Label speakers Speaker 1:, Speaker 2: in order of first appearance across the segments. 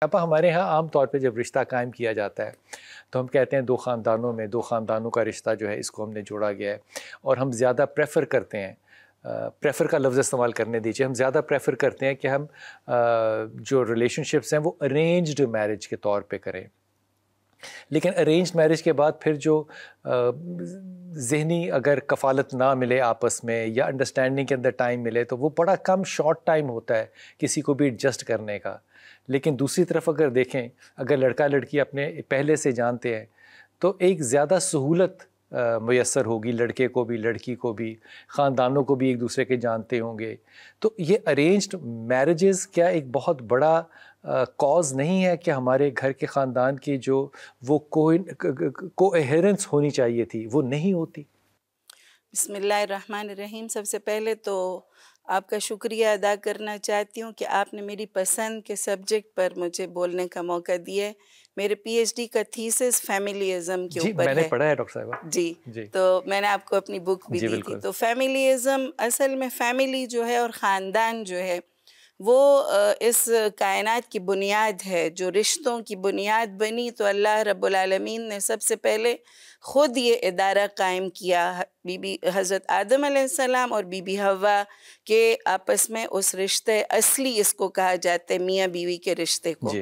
Speaker 1: اب ہمارے ہاں عام طور پہ جب رشتہ قائم کیا جاتا ہے تو ہم کہتے ہیں دو خاندانوں کا رشتہ جو ہے اس کو ہم نے جوڑا گیا ہے، اور ہم زیادہ پریفر کرتے ہیں، پریفر کا لفظ استعمال کرنے دیجیے، ہم زیادہ پریفر کرتے ہیں کہ ہم جو ریلیشن شپس ہیں وہ ارینجڈ میرج کے طور پہ کریں. لیکن ارینجڈ میرج کے بعد پھر جو ذہنی اگر کفالت نہ ملے آپس میں یا انڈرسٹینڈنگ کے اندر ٹائم ملے تو وہ بڑا کم شارٹ ٹائم ہوتا ہے کسی کو بھی ایڈجسٹ کرنے کا. لیکن دوسری طرف اگر دیکھیں، اگر لڑکا لڑکی اپنے پہلے سے جانتے ہیں تو ایک زیادہ سہولت میسر ہوگی، لڑکے کو بھی لڑکی کو بھی، خاندانوں کو بھی ایک دوسرے کے جانتے ہوں گے. تو یہ ارینجڈ میرجز کیا ایک بہت بڑا کاز نہیں ہے کہ ہمارے گھر کے خاندان کی جو وہ کوہیرنس ہونی چاہیے تھی وہ نہیں ہوتی؟
Speaker 2: بسم اللہ الرحمن الرحیم. سب سے پہلے تو آپ کا شکریہ ادا کرنا چاہتی ہوں کہ آپ نے میری پسند کے سبجیکٹ پر مجھے بولنے کا موقع دیا ہے. میرے پی ایچ ڈی کا تھیسس فیملیزم کے اوپر ہے.
Speaker 1: میں نے پڑھا ہے ڈاکٹر صاحبہ.
Speaker 2: جی تو میں نے آپ کو اپنی بک بھی دی تھی. تو فیملیزم اصل میں فیملی جو ہے اور خاندان جو ہے وہ اس کائنات کی بنیاد ہے. جو رشتوں کی بنیاد بنی تو اللہ رب العالمین نے سب سے پہلے خود یہ ادارہ قائم کیا. حضرت آدم علیہ السلام اور بی بی حوا کے آپس میں اس رشتے اصلی اس کو کہا جاتا ہے میاں بیوی کے رشتے کو.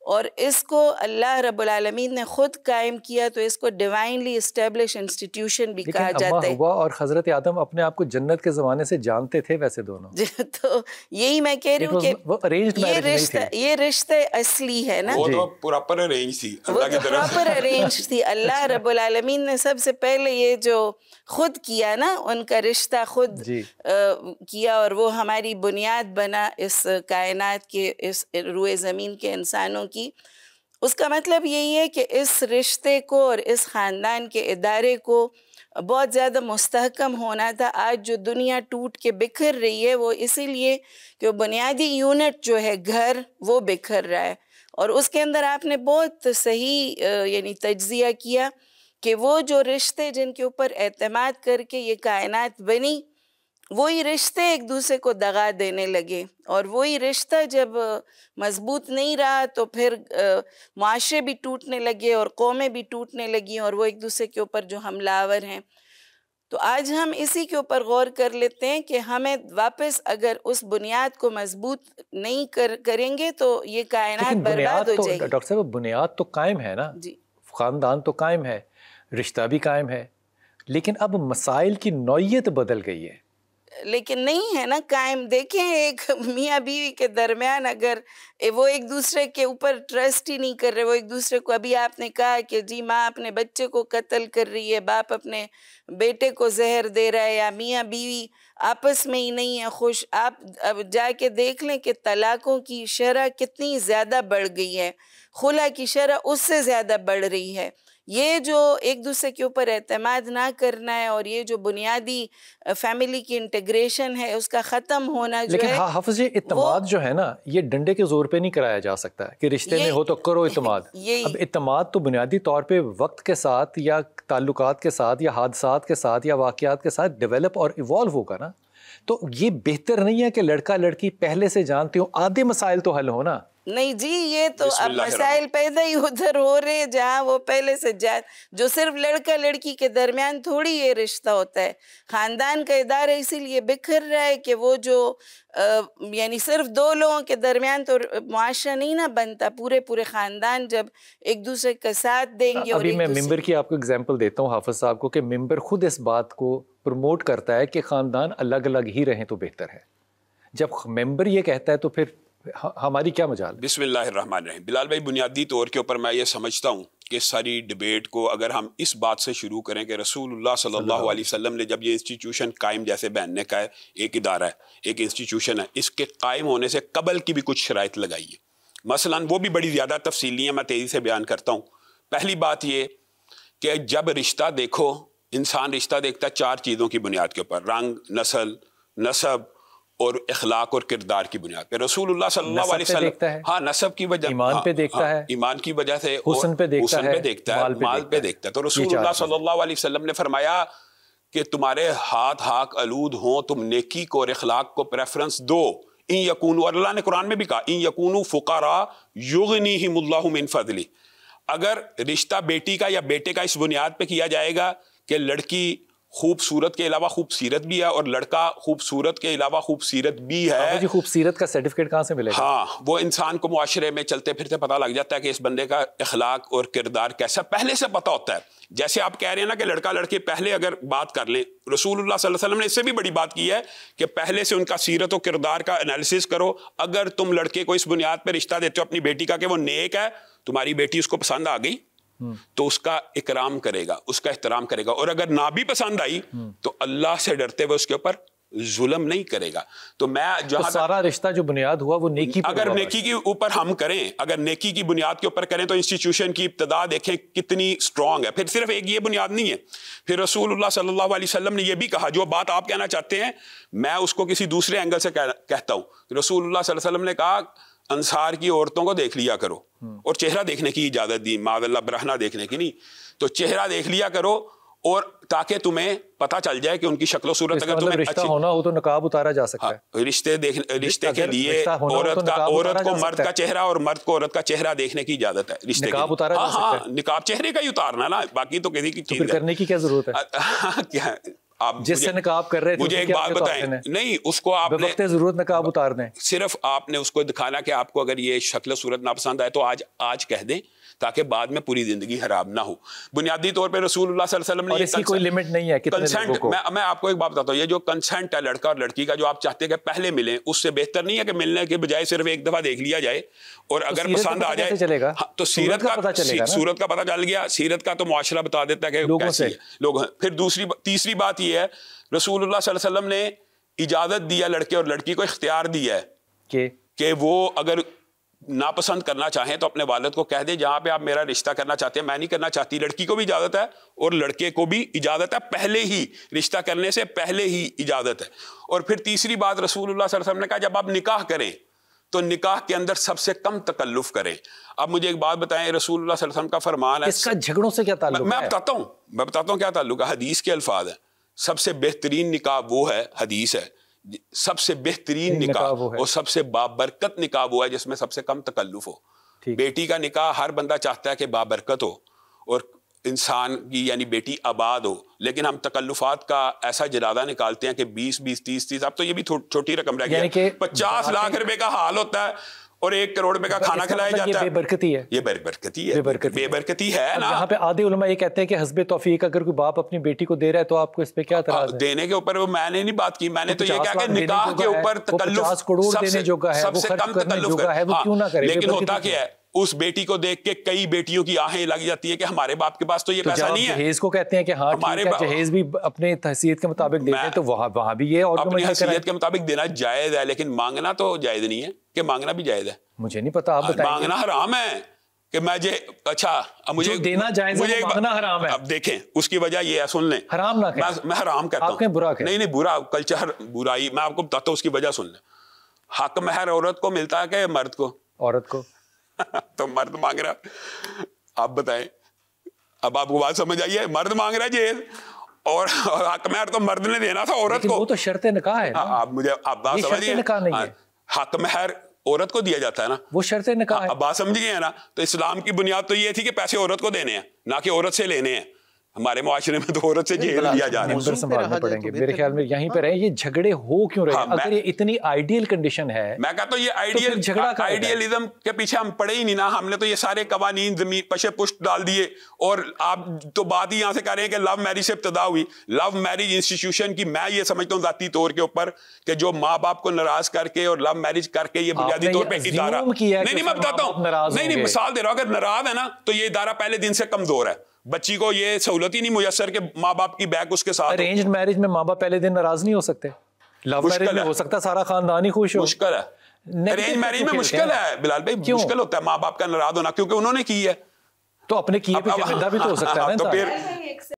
Speaker 2: اور اس کو اللہ رب العالمین نے خود قائم کیا تو اس کو ڈیوائنلی اسٹیبلش انسٹیٹیوشن بھی کہا جاتا ہے.
Speaker 1: لیکن ہوا اور حضرت آدم اپنے آپ کو جنت کے زمانے سے جانتے تھے ویسے دونوں.
Speaker 2: تو یہی میں کہہ رہی ہوں کہ یہ رشتے اصلی ہے نا.
Speaker 3: وہ تو پراپر ارینج تھی
Speaker 2: اللہ کی طرف، پراپر ارینج تھی. اللہ رب العالمین نے سب سے پہلے یہ جو خود کیا نا، ان کا رشتہ خود کیا اور وہ ہماری بنیاد بنا اس کائنات کے، اس روئے زمین کے انسانوں کی. اس کا مطلب یہی ہے کہ اس رشتے کو اور اس خاندان کے ادارے کو بہت زیادہ مستحکم ہونا تھا. آج جو دنیا ٹوٹ کے بکھر رہی ہے وہ اسی لیے کہ وہ بنیادی یونٹ جو ہے گھر وہ بکھر رہا ہے. اور اس کے اندر آپ نے بہت صحیح یعنی تجزیہ کیا کہ وہ جو رشتے جن کے اوپر اعتماد کر کے یہ کائنات بنی، وہی رشتے ایک دوسرے کو دغا دینے لگے. اور وہی رشتہ جب مضبوط نہیں رہا تو پھر معاشرے بھی ٹوٹنے لگے اور قومیں بھی ٹوٹنے لگیں اور وہ ایک دوسرے کے اوپر جو حملہ آور ہیں. تو آج ہم اسی کے اوپر غور کر لیتے ہیں کہ ہمیں واپس اگر اس بنیاد کو مضبوط نہیں کریں گے تو یہ کائنات برباد ہو جائے گی.
Speaker 1: ڈاکٹر صاحب بنیاد تو قائم ہے نا، خاندان تو قائم ہے، رشتہ بھی قائم ہے، لیکن اب مسائل کی نوعیت بدل گئی ہے.
Speaker 2: لیکن نہیں ہے نا قائم. دیکھیں ایک میاں بیوی کے درمیان اگر وہ ایک دوسرے کے اوپر ٹرسٹ ہی نہیں کر رہے، وہ ایک دوسرے کو، ابھی آپ نے کہا کہ جی ماں اپنے بچے کو قتل کر رہی ہے، باپ اپنے بیٹے کو زہر دے رہا ہے، یا میاں بیوی آپس میں ہی نہیں ہے خوش. آپ اب جا کے دیکھ لیں کہ طلاقوں کی شرح کتنی زیادہ بڑھ گئی ہے، خلا کی شرح اس سے زیادہ بڑھ رہی ہے. یہ جو ایک دوسرے کے اوپر اعتماد نہ کرنا ہے اور یہ جو بنیادی فیملی کی انٹیگریشن ہے اس کا ختم ہونا جو ہے.
Speaker 1: لیکن حافظ جی اعتماد جو ہے نا یہ ڈنڈے کے زور پہ نہیں کرایا جا سکتا کہ رشتے میں ہو تو کرو اعتماد. اب اعتماد تو بنیادی طور پہ وقت کے ساتھ یا تعلقات کے ساتھ یا حادثات کے ساتھ یا واقعات کے ساتھ ڈیولپ اور ایوالو ہوگا نا. تو یہ بہتر نہیں ہے کہ لڑکا لڑکی پہلے سے جانتے ہو، آدھے مسائل تو حل ہونا.
Speaker 2: نہیں جی، یہ تو اب مسائل پیدا ہی ادھر ہو رہے ہیں جہاں وہ پہلے سے جو صرف لڑکا لڑکی کے درمیان تھوڑی یہ رشتہ ہوتا ہے. خاندان کا ادارہ اسی لیے بکھر رہا ہے کہ وہ جو یعنی صرف دو لوگوں کے درمیان تو معاشرہ نہیں نہ بنتا. پورے خاندان جب ایک دوسرے کا ساتھ دیں گے.
Speaker 1: ابھی میں ممبر کی آپ کو اگزامپل دیتا ہوں حافظ صاحب کو کہ ممبر خود اس بات کو پروموٹ کرتا ہے کہ خاندان الگ الگ ہی رہیں تو بہتر ہے. جب ممبر یہ کہتا ہے تو پھر ہماری کیا مجال؟
Speaker 3: بسم اللہ الرحمن الرحیم. بلال بھائی بنیادی طور کے اوپر میں یہ سمجھتا ہوں کہ ساری ڈیبیٹ کو اگر ہم اس بات سے شروع کریں کہ رسول اللہ صلی اللہ علیہ وسلم نے جب یہ انسٹیٹیوشن قائم، جیسے بہن نے کہا ہے ایک ادارہ ہے، ایک انسٹیٹیوشن ہے، اس کے قائم ہونے سے قبل کی بھی کچھ شرائط لگائی ہے. مثلاً وہ بھی بڑی زیادہ تفصیلی ہیں، میں تیزی سے بیان کرتا ہوں. پہلی بات یہ کہ جب رشتہ دیکھو، انسان رشتہ دیکھتا ہے چار چیزوں کی بنیاد کے اوپر: رنگ، نسل، نسب اور اخلاق اور کردار کی بنیاد پہ. رسول اللہ صلی اللہ علیہ وسلم ہاں نسب کی وجہ،
Speaker 1: ایمان پہ دیکھتا ہے،
Speaker 3: ایمان کی وجہ سے،
Speaker 1: حسن پہ دیکھتا ہے،
Speaker 3: مال پہ دیکھتا ہے. تو رسول اللہ صلی اللہ علیہ وسلم نے فرمایا کہ تمہارے ہاتھ آلود ہوں، تم نیکی کو اور اخلاق کو پریفرنس دو، ان یکونوا، اور اللہ نے قرآن میں بھی کہا ان یکونوا فقراء یغنیہم اللہ من فضلہ. اگر رشتہ بیٹی کا یا بیٹے کا اس بنیاد پہ کیا جائے گا کہ لڑکی خوبصورت کے علاوہ خوبصورت بھی ہے اور لڑکا خوبصورت کے علاوہ خوبصورت بھی ہے.
Speaker 1: جی خوبصورت کا سرٹیفکیٹ کہاں سے ملے گا؟
Speaker 3: ہاں وہ انسان کو معاشرے میں چلتے پھرتے پتہ لگ جاتا ہے کہ اس بندے کا اخلاق اور کردار کیسا پہلے سے پتہ ہوتا ہے. جیسے آپ کہہ رہے ہیں نا کہ لڑکا لڑکی پہلے اگر بات کر لیں، رسول اللہ صلی اللہ علیہ وسلم نے اس سے بھی بڑی بات کی ہے کہ پہلے سے ان کا سیرت و کردار کا انالیسس کرو. اگر تم لڑکے کو اس بنیاد پہ رشتہ دیتے ہو اپنی بیٹی کا کہ وہ نیک ہے، تمہاری بیٹی اس کو پسند آ گئی تو اس کا اکرام کرے گا، اس کا احترام کرے گا. اور اگر نہ بھی پسند آئی تو اللہ سے ڈرتے ہوئے اس کے اوپر ظلم نہیں کرے گا. تو میں جہاں
Speaker 1: سارا رشتہ جو بنیاد ہوا وہ نیکی پر،
Speaker 3: اگر نیکی کے اوپر ہم کریں، اگر نیکی کی بنیاد کے اوپر کریں تو انسٹیٹیوشن کی ابتدا دیکھیں کتنی سٹرونگ ہے. پھر صرف ایک یہ بنیاد نہیں ہے، پھر رسول اللہ صلی اللہ علیہ وسلم نے یہ بھی کہا، جو بات آپ کہنا چاہتے ہیں میں اس کو کسی دوسرے اینگل سے کہتا ہوں. رسول اللہ صلی اللہ علیہ وسلم نے کہا انصار کی عورتوں کو دیکھ لیا کرو، اور چہرہ دیکھنے کی اجازت دی، معاذ اللہ برہنہ دیکھنے کی نہیں. تو چہرہ دیکھ لیا کرو اور تاکہ تمہیں پتہ چل جائے کہ ان کی شکل و صورت اگر تمہیں
Speaker 1: رشتہ ہونا ہو تو نقاب اتارا جا سکتا ہے.
Speaker 3: رشتے کے لیے عورت کو مرد کا چہرہ اور مرد کو عورت کا چہرہ دیکھنے کی اجازت ہے. رشتے
Speaker 1: نقاب اتارا جا سکتا ہے.
Speaker 3: نقاب چہرے کا ہی اتارنا نا، باقی تو کسی کی چیز
Speaker 1: کرنے کی کیا ضرورت ہے؟
Speaker 3: کیا
Speaker 1: آپ جس سے نقاب کر رہے تھے
Speaker 3: مجھے ایک بات بتائیں، نہیں اس کو آپ
Speaker 1: وقت ضرورت نقاب اتار دیں.
Speaker 3: صرف آپ نے اس کو دکھانا کہ آپ کو اگر یہ شکل صورت ناپسند آئے تو آج کہہ دیں تاکہ بعد میں پوری زندگی حرام نہ ہو. بنیادی طور پہ رسول اللہ صلی اللہ علیہ وسلم نے
Speaker 1: اس کی کوئی لیمٹ نہیں ہے
Speaker 3: کنسنٹ. میں آپ کو ایک بات بتاتا ہوں، یہ جو کنسنٹ ہے لڑکا اور لڑکی کا، جو آپ چاہتے ہیں کہ پہلے ملیں، اس سے بہتر نہیں ہے کہ ملنے کے بجائے صرف ایک دفعہ دیکھ لیا جائے اور اگر پسند آ جائے تو صورت کا پتہ چل گیا. سیرت کا تو معاشرہ بتا دیتا ہے کہ کیسی ہے لوگ. پھر تیسری بات یہ ہے، رسول اللہ صلی اللہ علیہ وسلم نے اجازت دیا لڑکے اور لڑکی کو، اختیار دیا ہے کہ وہ اگر ناپسند کرنا چاہیں تو اپنے والد کو کہہ دیں جہاں پہ آپ میرا رشتہ کرنا چاہتے ہیں میں نہیں کرنا چاہتی. لڑکی کو بھی اجازت ہے اور لڑکے کو بھی اجازت ہے، پہلے ہی رشتہ کرنے سے پہلے ہی اجازت ہے. اور پھر تیسری بات رسول اللہ صلی اللہ علیہ وسلم نے کہا جب آپ نکاح کریں تو نکاح کے اندر سب سے کم تکلف کریں. اب مجھے ایک بات بتائیں، رسول اللہ صلی اللہ علیہ وسلم کا فرمان ہے،
Speaker 1: اس کا جھگڑوں سے کیا تعلق ہے؟
Speaker 3: میں بتاتا ہوں کیا تعلق ہے. حدیث کے الفاظ ہیں، سب سے بہترین نکاح وہ ہے، حدیث ہے، سب سے بہترین نکاح اور سب سے بابرکت نکاح وہ ہے جس میں سب سے کم تکلف ہو. بیٹی کا نکاح ہر بندہ چاہتا ہے کہ بابرکت ہو اور انسان کی یعنی بیٹی آباد ہو، لیکن ہم تکلفات کا ایسا جرادہ نکالتے ہیں کہ 20 30 اب تو یہ بھی چھوٹی رقم رہ گئی ہے، 50 لاکھ روپے کا حال ہوتا ہے اور 1 کروڑ روپے کا کھانا کھلایا جاتا ہے.
Speaker 1: بے برکتی ہے،
Speaker 3: یہ بے برکتی ہے نا.
Speaker 1: یہاں پہ آدھے علماء یہ کہتے ہیں کہ حسب توفیق اگر کوئی باپ اپنی بیٹی کو دے رہا ہے تو آپ کو اس پہ کیا اعتراض ہے؟
Speaker 3: دینے کے اوپر میں نے نہیں بات کی، میں نے تو یہ کہا کہ نکاح کے اوپر تکلف
Speaker 1: 50 کروڑ دینے جوگا ہے،
Speaker 3: سب سے کم تکلف
Speaker 1: ہے، وہ کیوں نہ کرے؟
Speaker 3: لیکن ہوتا کیا ہے، اس بیٹی کو دیکھ کے کئی بیٹیوں کی آہیں لگ جاتی ہے کہ ہمارے باپ کے پاس تو یہ پیسہ نہیں ہے.
Speaker 1: جہیز کو کہتے ہیں کہ ہاں ہمارے جہیز بھی اپنے حیثیت کے مطابق دیتے ہیں، تو وہاں بھی یہ
Speaker 3: اپنی حیثیت کے مطابق دینا جائز ہے، لیکن مانگنا تو جائز نہیں ہے. کہ مانگنا بھی جائز ہے؟
Speaker 1: مجھے نہیں پتا، آپ بتائیں.
Speaker 3: مانگنا حرام ہے کہ اچھا مجھے
Speaker 1: دینا جائز ہے، مانگنا حرام ہے.
Speaker 3: اب دیکھیں اس کی وجہ یہ ہے، سن لیں،
Speaker 1: حرام نہ کہیں،
Speaker 3: میں حرام کہتا ہوں،
Speaker 1: آپ کہیں برا کہیں.
Speaker 3: نہیں برا کلچر برائی، میں آپ کو بتاتا ہوں اس کی وجہ سن لیں. حق مہر عورت کو ملتا ہے کہ مرد کو؟
Speaker 1: عورت کو.
Speaker 3: تو مرد مانگ رہا، آپ بتائیں. اب آپ کو بات سمجھ آئی ہے؟ مرد مانگ رہا جیز اور حق مہر تو مرد نے دینا تھا عورت کو.
Speaker 1: وہ تو شرط نکاح ہے.
Speaker 3: آپ بات سمجھ گئے، حق مہر عورت کو دیا جاتا ہے نا،
Speaker 1: وہ شرط نکاح ہے.
Speaker 3: اب بات سمجھ گئے ہیں نا. تو اسلام کی بنیاد تو یہ تھی کہ پیسے عورت کو دینے ہیں، نہ کہ عورت سے لینے ہیں. ہمارے معاشرے میں تو عورت سے جہیز لیا جا رہا ہے.
Speaker 1: سنبھالنے پڑیں گے میرے خیال میں. یہیں پہ رہے یہ جھگڑے ہو کیوں رہے؟ اگر یہ اتنی آئیڈیل کنڈیشن ہے،
Speaker 3: میں کہتا ہوں یہ آئیڈیلزم کے پیچھے ہم پڑے ہی نہیں نا. ہم نے تو یہ سارے قوانین زمین پشے پشت ڈال دیے. اور آپ تو بات ہی یہاں سے کر رہے ہیں کہ لو میرج سے ابتدا ہوئی. لو میرج انسٹیٹیوشن کی میں یہ سمجھتا ہوں ذاتی طور کے اوپر کہ جو ماں باپ کو ناراض کر کے اور لو میرج کر کے یہ بنیادی طور پہ ادارہ نہیں، میں بتاتا ہوں، نہیں مثال دے رہا ہوں، اگر ناراض ہے نا تو یہ ادارہ پہلے دن سے کمزور ہے. بچی کو یہ سہولت ہی نہیں میسر کہ ماں باپ کی بیک اس کے ساتھ.
Speaker 1: ارینجڈ میرج میں ماں باپ پہلے دن ناراض نہیں ہو سکتے. لو میرج میں ہو سکتا سارا خاندان ہی خوش ہو.
Speaker 3: مشکل ہے ارینج میرج میں، مشکل ہے بلال بھائی، مشکل ہوتا ہے ماں باپ کا ناراض ہونا، کیونکہ انہوں نے کی ہے.
Speaker 1: تو اپنے کیے پہ شرمندہ بھی تو ہو سکتا ہے نا.